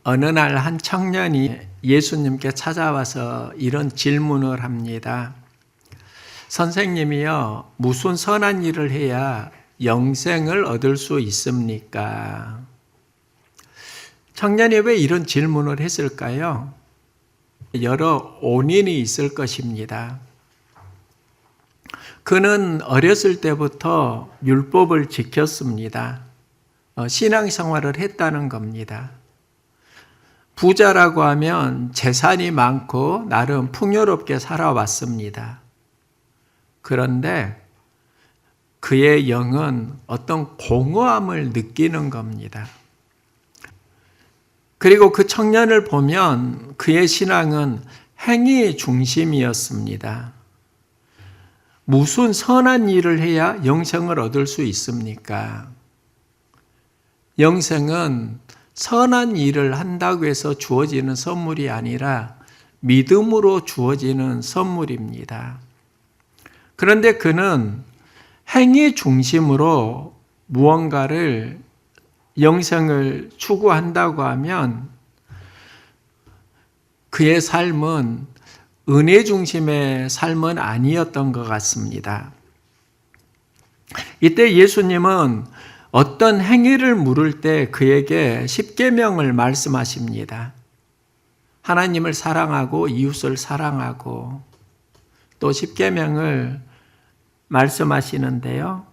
어느 날 한 청년이 예수님께 찾아와서 이런 질문을 합니다. 선생님이요, 무슨 선한 일을 해야 영생을 얻을 수 있습니까? 청년이 왜 이런 질문을 했을까요? 여러 원인이 있을 것입니다. 그는 어렸을 때부터 율법을 지켰습니다. 신앙생활을 했다는 겁니다. 부자라고 하면 재산이 많고 나름 풍요롭게 살아왔습니다. 그런데 그의 영은 어떤 공허함을 느끼는 겁니다. 그리고 그 청년을 보면 그의 신앙은 행위 중심이었습니다. 무슨 선한 일을 해야 영생을 얻을 수 있습니까? 영생은 선한 일을 한다고 해서 주어지는 선물이 아니라 믿음으로 주어지는 선물입니다. 그런데 그는 행위 중심으로 무언가를 영생을 추구한다고 하면 그의 삶은 은혜 중심의 삶은 아니었던 것 같습니다. 이때 예수님은 어떤 행위를 물을 때 그에게 십계명을 말씀하십니다. 하나님을 사랑하고 이웃을 사랑하고 또 십계명을 말씀하시는데요.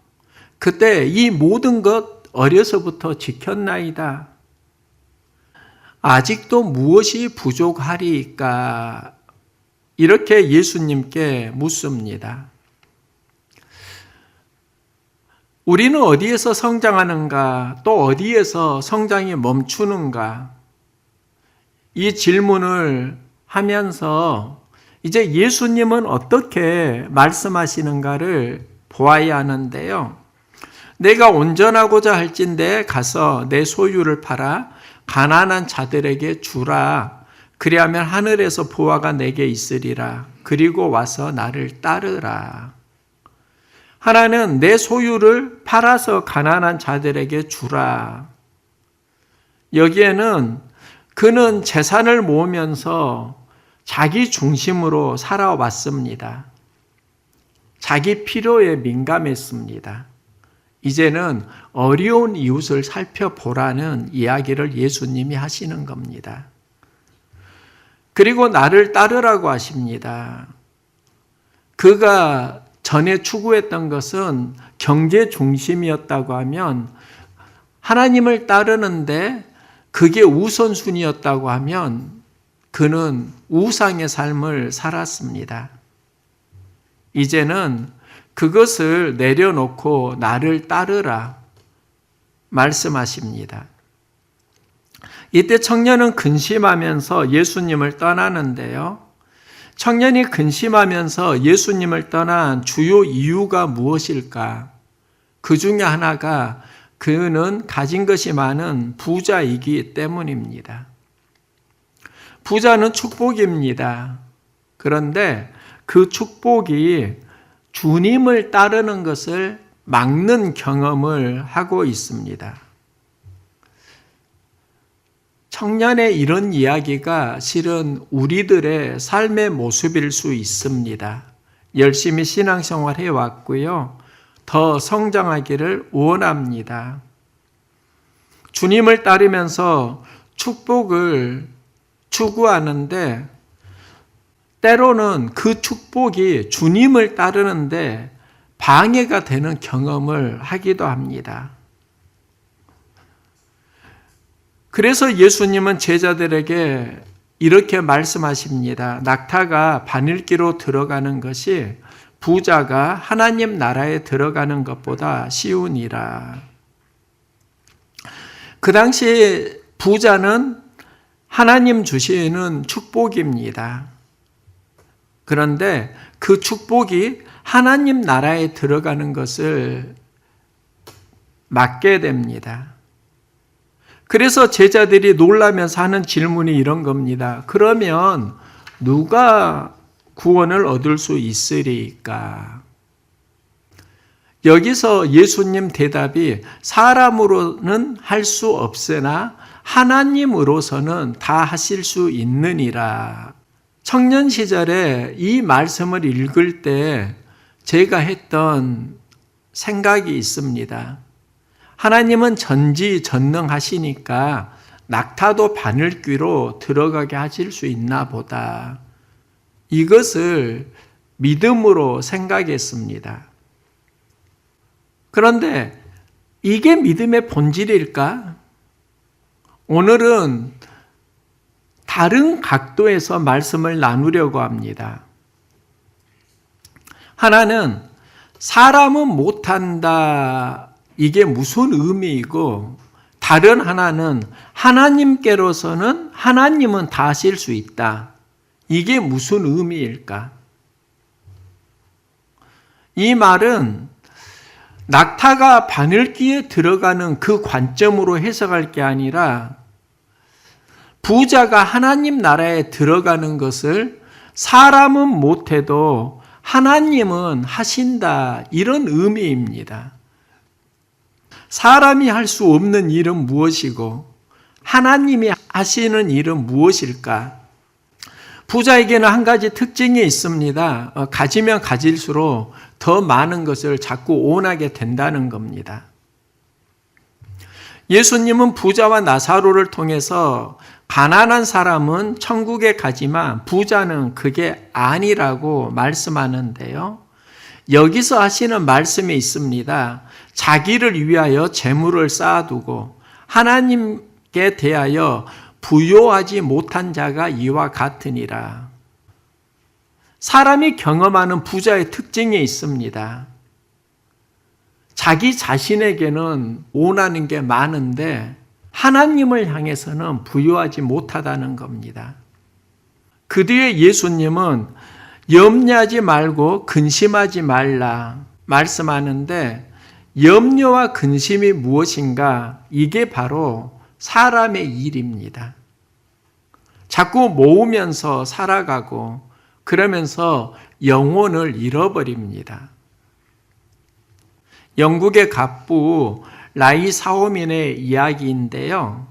그때 이 모든 것 어려서부터 지켰나이다. 아직도 무엇이 부족하리까? 이렇게 예수님께 묻습니다. 우리는 어디에서 성장하는가? 또 어디에서 성장이 멈추는가? 이 질문을 하면서 이제 예수님은 어떻게 말씀하시는가를 보아야 하는데요. 내가 온전하고자 할진대 가서 내 소유를 팔아 가난한 자들에게 주라. 그리하면 하늘에서 보화가 내게 있으리라. 그리고 와서 나를 따르라. 하나는 내 소유를 팔아서 가난한 자들에게 주라. 여기에는 그는 재산을 모으면서 자기 중심으로 살아왔습니다. 자기 필요에 민감했습니다. 이제는 어려운 이웃을 살펴보라는 이야기를 예수님이 하시는 겁니다. 그리고 나를 따르라고 하십니다. 그가 전에 추구했던 것은 경제 중심이었다고 하면 하나님을 따르는데 그게 우선순위였다고 하면 그는 우상의 삶을 살았습니다. 이제는 그것을 내려놓고 나를 따르라 말씀하십니다. 이때 청년은 근심하면서 예수님을 떠나는데요. 청년이 근심하면서 예수님을 떠난 주요 이유가 무엇일까? 그 중에 하나가 그는 가진 것이 많은 부자이기 때문입니다. 부자는 축복입니다. 그런데 그 축복이 주님을 따르는 것을 막는 경험을 하고 있습니다. 청년의 이런 이야기가 실은 우리들의 삶의 모습일 수 있습니다. 열심히 신앙생활 해왔고요. 더 성장하기를 원합니다. 주님을 따르면서 축복을 추구하는데 때로는 그 축복이 주님을 따르는데 방해가 되는 경험을 하기도 합니다. 그래서 예수님은 제자들에게 이렇게 말씀하십니다. 낙타가 바늘기로 들어가는 것이 부자가 하나님 나라에 들어가는 것보다 쉬우니라. 그 당시 부자는 하나님 주시는 축복입니다. 그런데 그 축복이 하나님 나라에 들어가는 것을 막게 됩니다. 그래서 제자들이 놀라면서 하는 질문이 이런 겁니다. 그러면 누가 구원을 얻을 수 있으리까? 여기서 예수님 대답이 사람으로는 할 수 없으나 하나님으로서는 다 하실 수 있느니라. 청년 시절에 이 말씀을 읽을 때 제가 했던 생각이 있습니다. 하나님은 전지전능하시니까 낙타도 바늘귀로 들어가게 하실 수 있나 보다. 이것을 믿음으로 생각했습니다. 그런데 이게 믿음의 본질일까? 오늘은 다른 각도에서 말씀을 나누려고 합니다. 하나는 사람은 못한다. 이게 무슨 의미이고, 다른 하나는 하나님께로서는 하나님은 다 하실 수 있다. 이게 무슨 의미일까? 이 말은 낙타가 바늘귀에 들어가는 그 관점으로 해석할 게 아니라 부자가 하나님 나라에 들어가는 것을 사람은 못해도 하나님은 하신다. 이런 의미입니다. 사람이 할 수 없는 일은 무엇이고 하나님이 하시는 일은 무엇일까? 부자에게는 한 가지 특징이 있습니다. 가지면 가질수록 더 많은 것을 자꾸 원하게 된다는 겁니다. 예수님은 부자와 나사로를 통해서 가난한 사람은 천국에 가지만 부자는 그게 아니라고 말씀하는데요. 여기서 하시는 말씀이 있습니다. 자기를 위하여 재물을 쌓아두고 하나님께 대하여 부요하지 못한 자가 이와 같으니라. 사람이 경험하는 부자의 특징이 있습니다. 자기 자신에게는 원하는 게 많은데 하나님을 향해서는 부요하지 못하다는 겁니다. 그 뒤에 예수님은 염려하지 말고 근심하지 말라 말씀하는데, 염려와 근심이 무엇인가? 이게 바로 사람의 일입니다. 자꾸 모으면서 살아가고 그러면서 영혼을 잃어버립니다. 영국의 갑부 라이 사오민의 이야기인데요.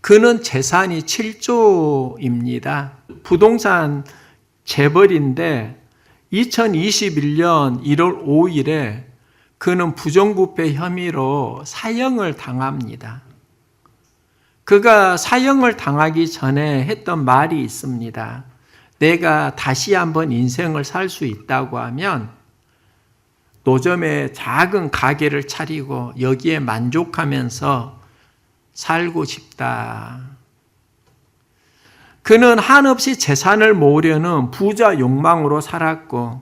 그는 재산이 7조입니다. 부동산 재벌인데 2021년 1월 5일에 그는 부정부패 혐의로 사형을 당합니다. 그가 사형을 당하기 전에 했던 말이 있습니다. 내가 다시 한번 인생을 살 수 있다고 하면 노점에 작은 가게를 차리고 여기에 만족하면서 살고 싶다. 그는 한없이 재산을 모으려는 부자 욕망으로 살았고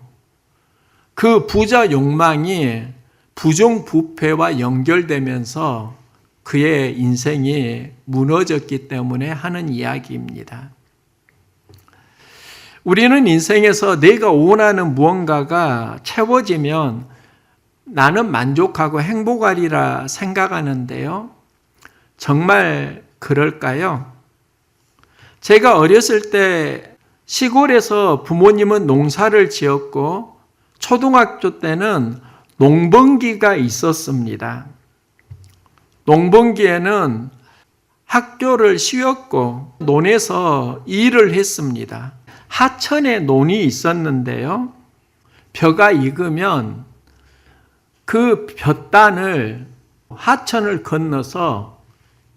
그 부자 욕망이 부정부패와 연결되면서 그의 인생이 무너졌기 때문에 하는 이야기입니다. 우리는 인생에서 내가 원하는 무언가가 채워지면 나는 만족하고 행복하리라 생각하는데요. 정말 그럴까요? 제가 어렸을 때 시골에서 부모님은 농사를 지었고 초등학교 때는 농번기가 있었습니다. 농번기에는 학교를 쉬었고 논에서 일을 했습니다. 하천에 논이 있었는데요. 벼가 익으면 그 벼단을 하천을 건너서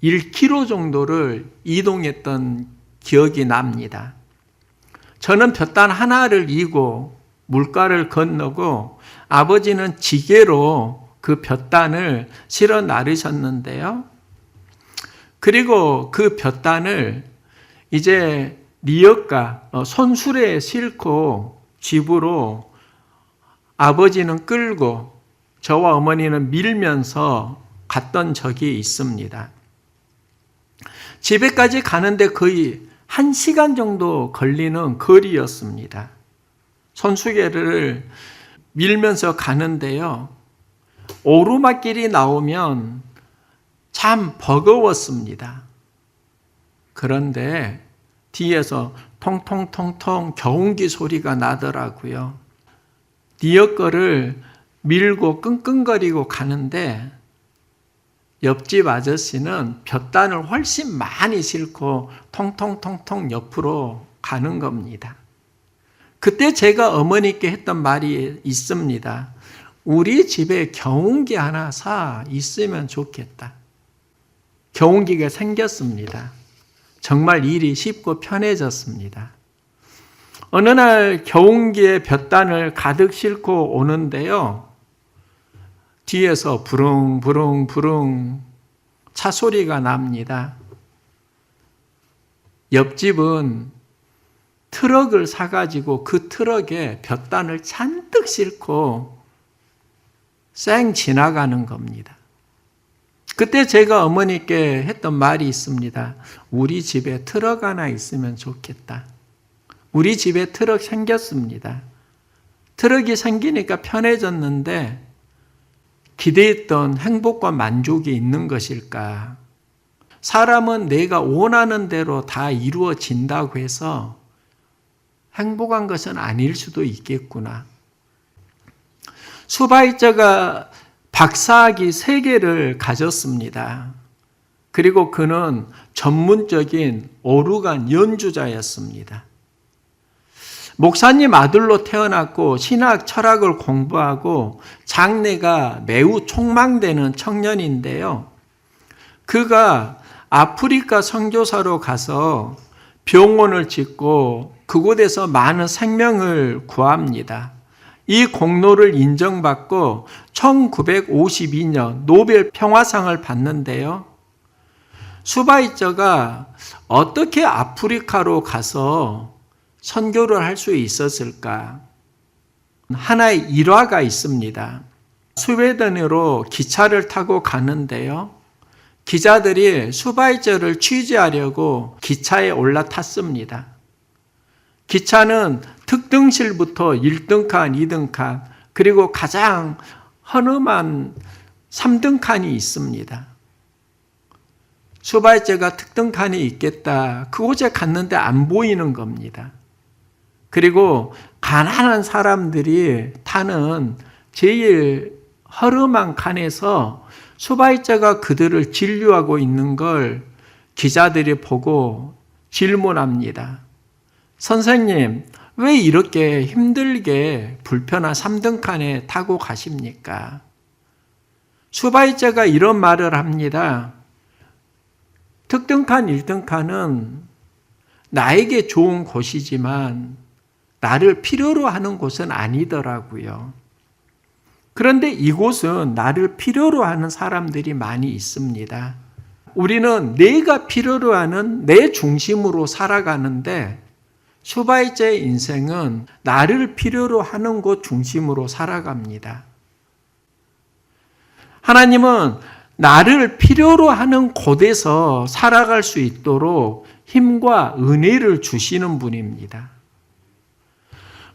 1km 정도를 이동했던 기억이 납니다. 저는 벼단 하나를 이고 물가를 건너고 아버지는 지게로 그 벼단을 실어 나르셨는데요. 그리고 그 벼단을 이제 리어카 손수레에 싣고 집으로 아버지는 끌고 저와 어머니는 밀면서 갔던 적이 있습니다. 집에까지 가는데 거의 1시간 정도 걸리는 거리였습니다. 손수레를 밀면서 가는데요. 오르막길이 나오면 참 버거웠습니다. 그런데 뒤에서 통통통통 경운기 소리가 나더라고요. 리어커를 밀고 끙끙거리고 가는데 옆집 아저씨는 볕단을 훨씬 많이 싣고 통통통통 옆으로 가는 겁니다. 그때 제가 어머니께 했던 말이 있습니다. 우리 집에 경운기 하나 사 있으면 좋겠다. 경운기가 생겼습니다. 정말 일이 쉽고 편해졌습니다. 어느 날 경운기에 볕단을 가득 싣고 오는데요. 뒤에서 부릉부릉부릉 차 소리가 납니다. 옆집은 트럭을 사가지고 그 트럭에 볕단을 잔뜩 싣고 쌩 지나가는 겁니다. 그때 제가 어머니께 했던 말이 있습니다. 우리 집에 트럭 하나 있으면 좋겠다. 우리 집에 트럭 생겼습니다. 트럭이 생기니까 편해졌는데 기대했던 행복과 만족이 있는 것일까? 사람은 내가 원하는 대로 다 이루어진다고 해서 행복한 것은 아닐 수도 있겠구나. 수바이처가 박사학위 3개를 가졌습니다. 그리고 그는 전문적인 오르간 연주자였습니다. 목사님 아들로 태어났고 신학 철학을 공부하고 장래가 매우 촉망되는 청년인데요. 그가 아프리카 선교사로 가서 병원을 짓고 그곳에서 많은 생명을 구합니다. 이 공로를 인정받고 1952년 노벨 평화상을 받는데요. 수바이처가 어떻게 아프리카로 가서 선교를 할 수 있었을까? 하나의 일화가 있습니다. 스웨덴으로 기차를 타고 가는데요. 기자들이 수바이처를 취재하려고 기차에 올라탔습니다. 기차는 특등실부터 1등칸, 2등칸, 그리고 가장 허름한 3등칸이 있습니다. 수바이처가 특등칸이 있겠다. 그곳에 갔는데 안 보이는 겁니다. 그리고 가난한 사람들이 타는 제일 허름한 칸에서 수바이처가 그들을 진료하고 있는 걸 기자들이 보고 질문합니다. 선생님, 왜 이렇게 힘들게 불편한 3등칸에 타고 가십니까? 수바이처가 이런 말을 합니다. 특등칸, 1등칸은 나에게 좋은 곳이지만 나를 필요로 하는 곳은 아니더라고요. 그런데 이곳은 나를 필요로 하는 사람들이 많이 있습니다. 우리는 내가 필요로 하는 내 중심으로 살아가는데 수바이처의 인생은 나를 필요로 하는 곳 중심으로 살아갑니다. 하나님은 나를 필요로 하는 곳에서 살아갈 수 있도록 힘과 은혜를 주시는 분입니다.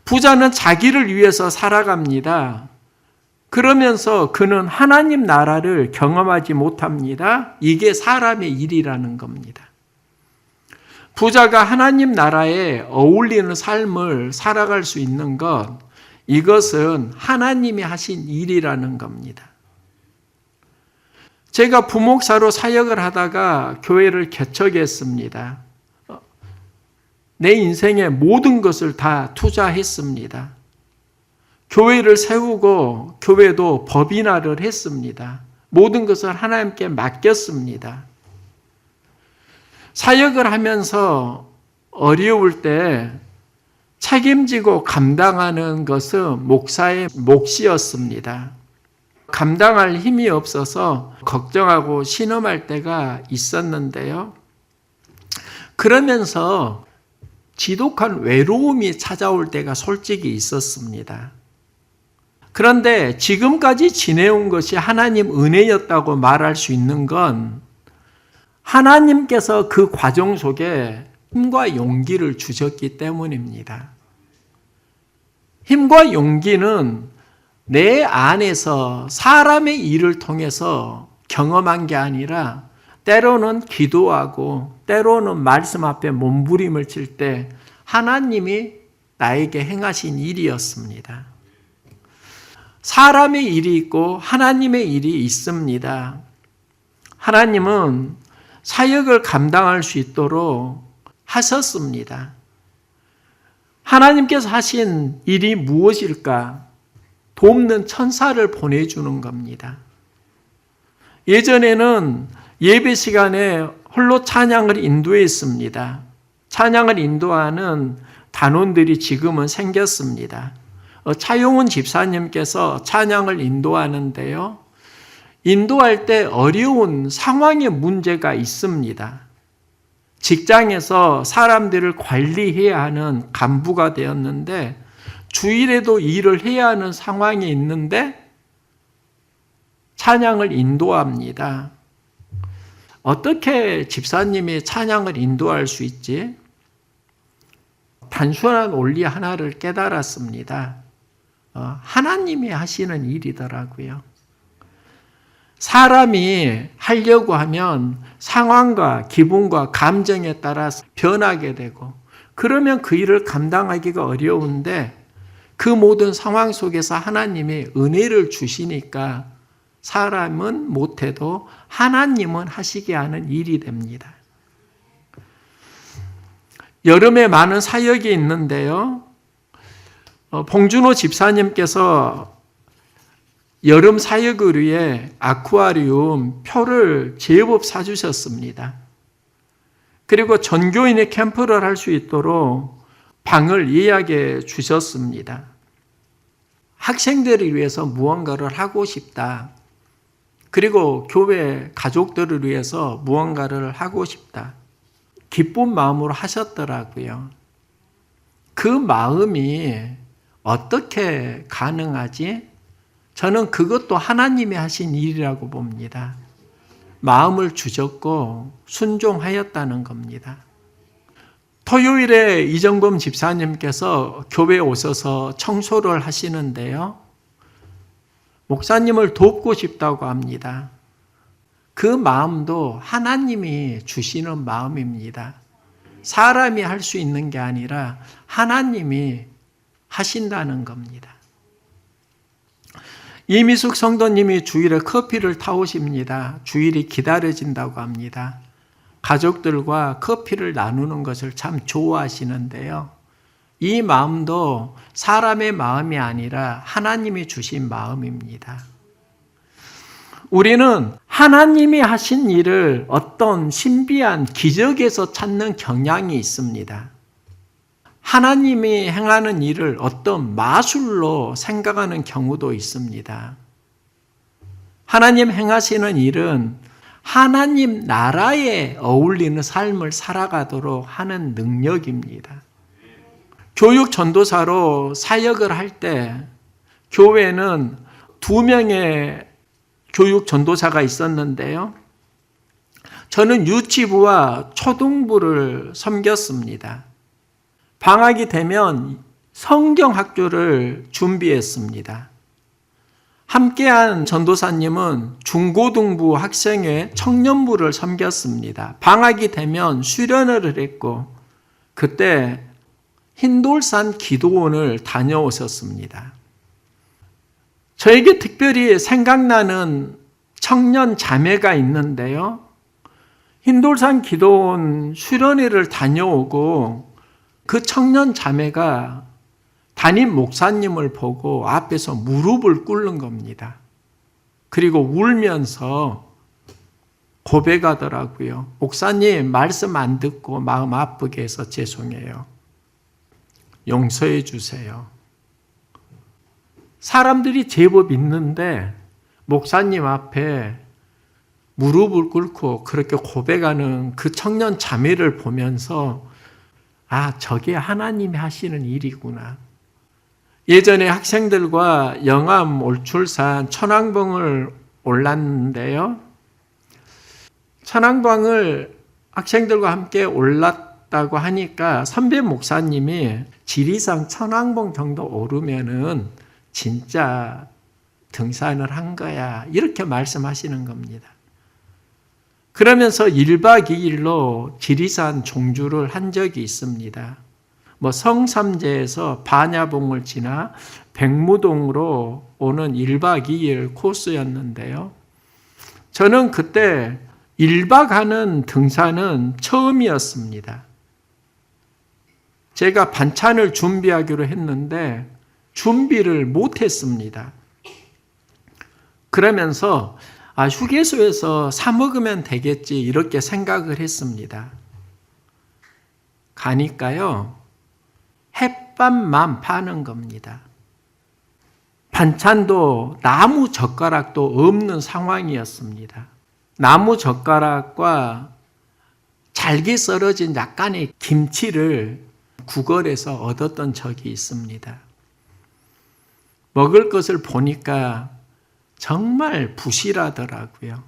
부자는 자기를 위해서 살아갑니다. 그러면서 그는 하나님 나라를 경험하지 못합니다. 이게 사람의 일이라는 겁니다. 부자가 하나님 나라에 어울리는 삶을 살아갈 수 있는 것, 이것은 하나님이 하신 일이라는 겁니다. 제가 부목사로 사역을 하다가 교회를 개척했습니다. 내 인생의 모든 것을 다 투자했습니다. 교회를 세우고 교회도 법인화를 했습니다. 모든 것을 하나님께 맡겼습니다. 사역을 하면서 어려울 때 책임지고 감당하는 것은 목사의 몫이었습니다. 감당할 힘이 없어서 걱정하고 신음할 때가 있었는데요. 그러면서 지독한 외로움이 찾아올 때가 솔직히 있었습니다. 그런데 지금까지 지내온 것이 하나님 은혜였다고 말할 수 있는 건 하나님께서 그 과정 속에 힘과 용기를 주셨기 때문입니다. 힘과 용기는 내 안에서 사람의 일을 통해서 경험한 게 아니라 때로는 기도하고 때로는 말씀 앞에 몸부림을 칠 때 하나님이 나에게 행하신 일이었습니다. 사람의 일이 있고 하나님의 일이 있습니다. 하나님은 사역을 감당할 수 있도록 하셨습니다. 하나님께서 하신 일이 무엇일까? 돕는 천사를 보내주는 겁니다. 예전에는 예배 시간에 홀로 찬양을 인도했습니다. 찬양을 인도하는 단원들이 지금은 생겼습니다. 차용훈 집사님께서 찬양을 인도하는데요. 인도할 때 어려운 상황의 문제가 있습니다. 직장에서 사람들을 관리해야 하는 간부가 되었는데 주일에도 일을 해야 하는 상황이 있는데 찬양을 인도합니다. 어떻게 집사님이 찬양을 인도할 수 있지? 단순한 원리 하나를 깨달았습니다. 하나님이 하시는 일이더라고요. 사람이 하려고 하면 상황과 기분과 감정에 따라서 변하게 되고 그러면 그 일을 감당하기가 어려운데 그 모든 상황 속에서 하나님이 은혜를 주시니까 사람은 못해도 하나님은 하시게 하는 일이 됩니다. 여름에 많은 사역이 있는데요. 봉준호 집사님께서 여름 사역을 위해 아쿠아리움 표를 제법 사주셨습니다. 그리고 전교인의 캠프를 할 수 있도록 방을 예약해 주셨습니다. 학생들을 위해서 무언가를 하고 싶다. 그리고 교회 가족들을 위해서 무언가를 하고 싶다. 기쁜 마음으로 하셨더라고요. 그 마음이 어떻게 가능하지? 저는 그것도 하나님이 하신 일이라고 봅니다. 마음을 주셨고 순종하였다는 겁니다. 토요일에 이정범 집사님께서 교회에 오셔서 청소를 하시는데요. 목사님을 돕고 싶다고 합니다. 그 마음도 하나님이 주시는 마음입니다. 사람이 할 수 있는 게 아니라 하나님이 하신다는 겁니다. 이미숙 성도님이 주일에 커피를 타오십니다. 주일이 기다려진다고 합니다. 가족들과 커피를 나누는 것을 참 좋아하시는데요. 이 마음도 사람의 마음이 아니라 하나님이 주신 마음입니다. 우리는 하나님이 하신 일을 어떤 신비한 기적에서 찾는 경향이 있습니다. 하나님이 행하는 일을 어떤 마술로 생각하는 경우도 있습니다. 하나님 행하시는 일은 하나님 나라에 어울리는 삶을 살아가도록 하는 능력입니다. 교육 전도사로 사역을 할 때 교회는 2명의 교육 전도사가 있었는데요. 저는 유치부와 초등부를 섬겼습니다. 방학이 되면 성경학교를 준비했습니다. 함께한 전도사님은 중고등부 학생회 청년부를 섬겼습니다. 방학이 되면 수련회를 했고 그때 흰돌산 기도원을 다녀오셨습니다. 저에게 특별히 생각나는 청년 자매가 있는데요. 흰돌산 기도원 수련회를 다녀오고 그 청년 자매가 담임 목사님을 보고 앞에서 무릎을 꿇는 겁니다. 그리고 울면서 고백하더라고요. 목사님 말씀 안 듣고 마음 아프게 해서 죄송해요. 용서해 주세요. 사람들이 제법 있는데 목사님 앞에 무릎을 꿇고 그렇게 고백하는 그 청년 자매를 보면서 저게 하나님이 하시는 일이구나. 예전에 학생들과 영암 올출산 천왕봉을 올랐는데요. 천왕봉을 학생들과 함께 올랐다고 하니까 선배 목사님이 지리산 천왕봉 정도 오르면은 진짜 등산을 한 거야. 이렇게 말씀하시는 겁니다. 그러면서 1박 2일로 지리산 종주를 한 적이 있습니다. 성삼재에서 반야봉을 지나 백무동으로 오는 1박 2일 코스였는데요. 저는 그때 1박 하는 등산은 처음이었습니다. 제가 반찬을 준비하기로 했는데 준비를 못했습니다. 그러면서 휴게소에서 사 먹으면 되겠지 이렇게 생각을 했습니다. 가니까요, 햇밥만 파는 겁니다. 반찬도 나무 젓가락도 없는 상황이었습니다. 나무 젓가락과 잘게 썰어진 약간의 김치를 구걸해서 얻었던 적이 있습니다. 먹을 것을 보니까 정말 부실하더라고요.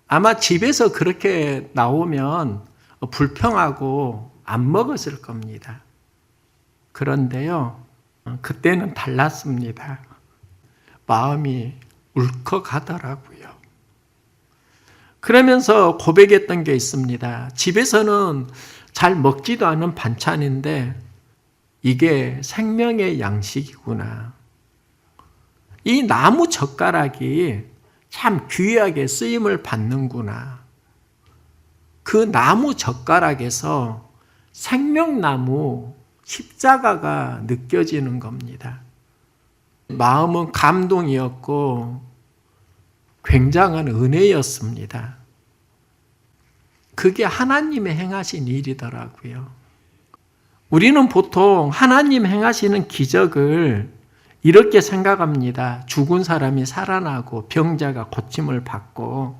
아마 집에서 그렇게 나오면 불평하고 안 먹었을 겁니다. 그런데요, 그때는 달랐습니다. 마음이 울컥하더라고요. 그러면서 고백했던 게 있습니다. 집에서는 잘 먹지도 않은 반찬인데 이게 생명의 양식이구나. 이 나무 젓가락이 참 귀하게 쓰임을 받는구나. 그 나무 젓가락에서 생명나무 십자가가 느껴지는 겁니다. 마음은 감동이었고 굉장한 은혜였습니다. 그게 하나님의 행하신 일이더라고요. 우리는 보통 하나님 행하시는 기적을 이렇게 생각합니다. 죽은 사람이 살아나고 병자가 고침을 받고.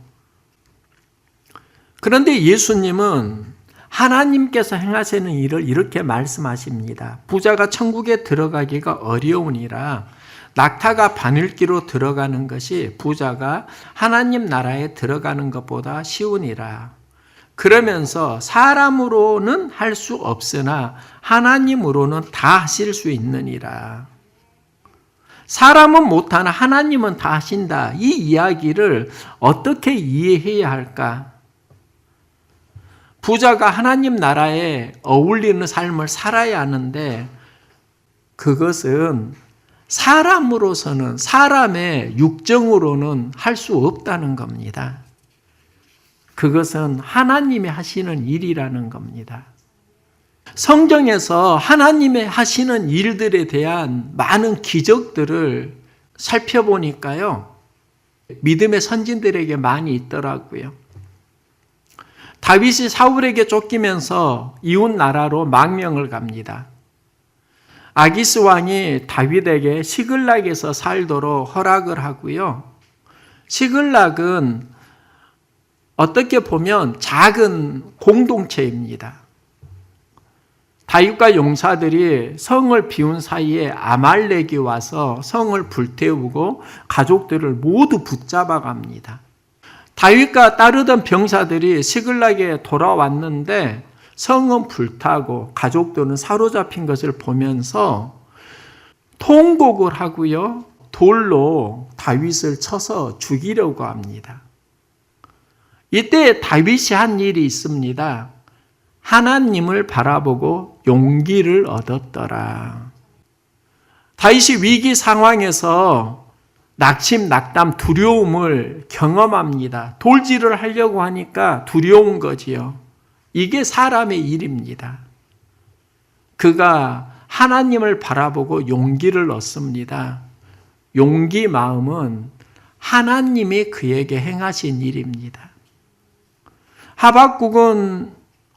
그런데 예수님은 하나님께서 행하시는 일을 이렇게 말씀하십니다. 부자가 천국에 들어가기가 어려우니라 낙타가 바늘기로 들어가는 것이 부자가 하나님 나라에 들어가는 것보다 쉬우니라. 그러면서 사람으로는 할 수 없으나 하나님으로는 다 하실 수 있느니라. 사람은 못하나 하나님은 다 하신다. 이 이야기를 어떻게 이해해야 할까? 부자가 하나님 나라에 어울리는 삶을 살아야 하는데 그것은 사람으로서는 사람의 육정으로는 할 수 없다는 겁니다. 그것은 하나님이 하시는 일이라는 겁니다. 성경에서 하나님이 하시는 일들에 대한 많은 기적들을 살펴보니까요, 믿음의 선진들에게 많이 있더라고요. 다윗이 사울에게 쫓기면서 이웃 나라로 망명을 갑니다. 아기스 왕이 다윗에게 시글락에서 살도록 허락을 하고요. 시글락은 어떻게 보면 작은 공동체입니다. 다윗과 용사들이 성을 비운 사이에 아말렉이 와서 성을 불태우고 가족들을 모두 붙잡아 갑니다. 다윗과 따르던 병사들이 시글락에 돌아왔는데 성은 불타고 가족들은 사로잡힌 것을 보면서 통곡을 하고요. 돌로 다윗을 쳐서 죽이려고 합니다. 이때 다윗이 한 일이 있습니다. 하나님을 바라보고 용기를 얻었더라. 다윗이 위기 상황에서 낙심, 낙담, 두려움을 경험합니다. 돌질을 하려고 하니까 두려운 거지요. 이게 사람의 일입니다. 그가 하나님을 바라보고 용기를 얻습니다. 용기 마음은 하나님이 그에게 행하신 일입니다. 하박국은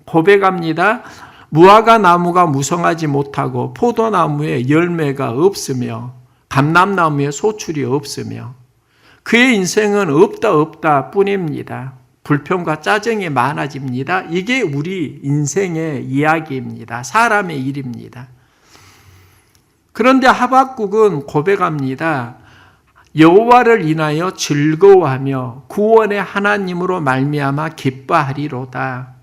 고백합니다. 무화과 나무가 무성하지 못하고 포도나무에 열매가 없으며 감람나무에 소출이 없으며 그의 인생은 없다 뿐입니다. 불평과 짜증이 많아집니다. 이게 우리 인생의 이야기입니다. 사람의 일입니다. 그런데 하박국은 고백합니다. 여호와를 인하여 즐거워하며 구원의 하나님으로 말미암아 기뻐하리로다.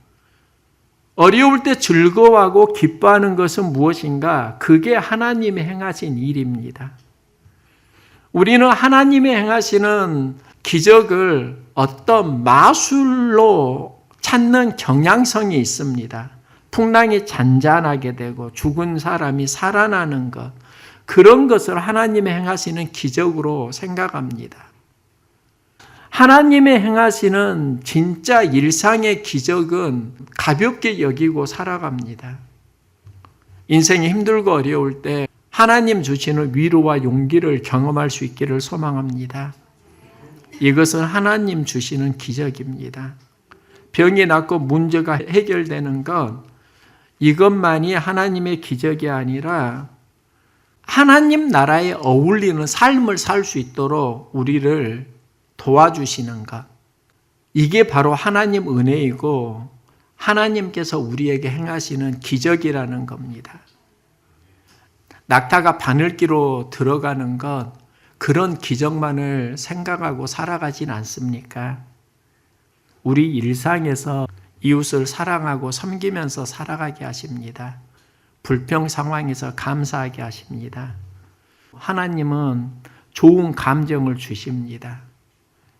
어려울 때 즐거워하고 기뻐하는 것은 무엇인가? 그게 하나님이 행하신 일입니다. 우리는 하나님이 행하시는 기적을 어떤 마술로 찾는 경향성이 있습니다. 풍랑이 잔잔하게 되고 죽은 사람이 살아나는 것, 그런 것을 하나님이 행하시는 기적으로 생각합니다. 하나님의 행하시는 진짜 일상의 기적은 가볍게 여기고 살아갑니다. 인생이 힘들고 어려울 때 하나님 주시는 위로와 용기를 경험할 수 있기를 소망합니다. 이것은 하나님 주시는 기적입니다. 병이 낫고 문제가 해결되는 것, 이것만이 하나님의 기적이 아니라 하나님 나라에 어울리는 삶을 살 수 있도록 우리를 도와주시는 것. 이게 바로 하나님 은혜이고 하나님께서 우리에게 행하시는 기적이라는 겁니다. 낙타가 바늘기로 들어가는 것, 그런 기적만을 생각하고 살아가진 않습니까? 우리 일상에서 이웃을 사랑하고 섬기면서 살아가게 하십니다. 불평 상황에서 감사하게 하십니다. 하나님은 좋은 감정을 주십니다.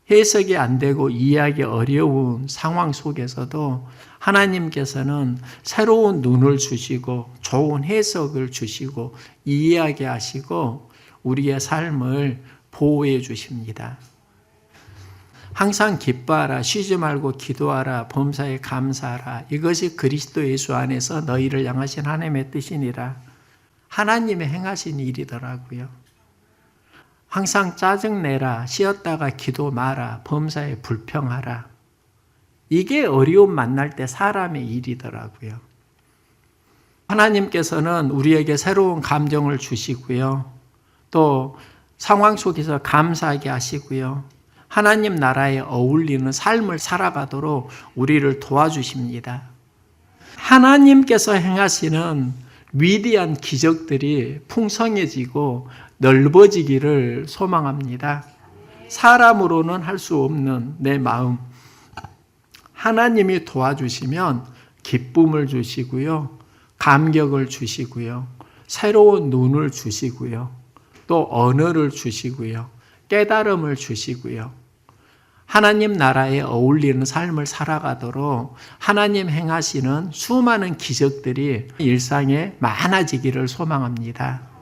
해석이 안 되고 이해하기 어려운 상황 속에서도 하나님께서는 새로운 눈을 주시고 좋은 해석을 주시고 이해하게 하시고 우리의 삶을 보호해 주십니다. 항상 기뻐하라, 쉬지 말고 기도하라, 범사에 감사하라. 이것이 그리스도 예수 안에서 너희를 향하신 하나님의 뜻이니라. 하나님의 행하신 일이더라고요. 항상 짜증내라, 쉬었다가 기도 마라, 범사에 불평하라. 이게 어려움 만날 때 사람의 일이더라고요. 하나님께서는 우리에게 새로운 감정을 주시고요. 또 상황 속에서 감사하게 하시고요. 하나님 나라에 어울리는 삶을 살아가도록 우리를 도와주십니다. 하나님께서 행하시는 위대한 기적들이 풍성해지고 넓어지기를 소망합니다. 사람으로는 할 수 없는 내 마음, 하나님이 도와주시면 기쁨을 주시고요, 감격을 주시고요, 새로운 눈을 주시고요, 또 언어를 주시고요, 깨달음을 주시고요. 하나님 나라에 어울리는 삶을 살아가도록 하나님 행하시는 수많은 기적들이 일상에 많아지기를 소망합니다.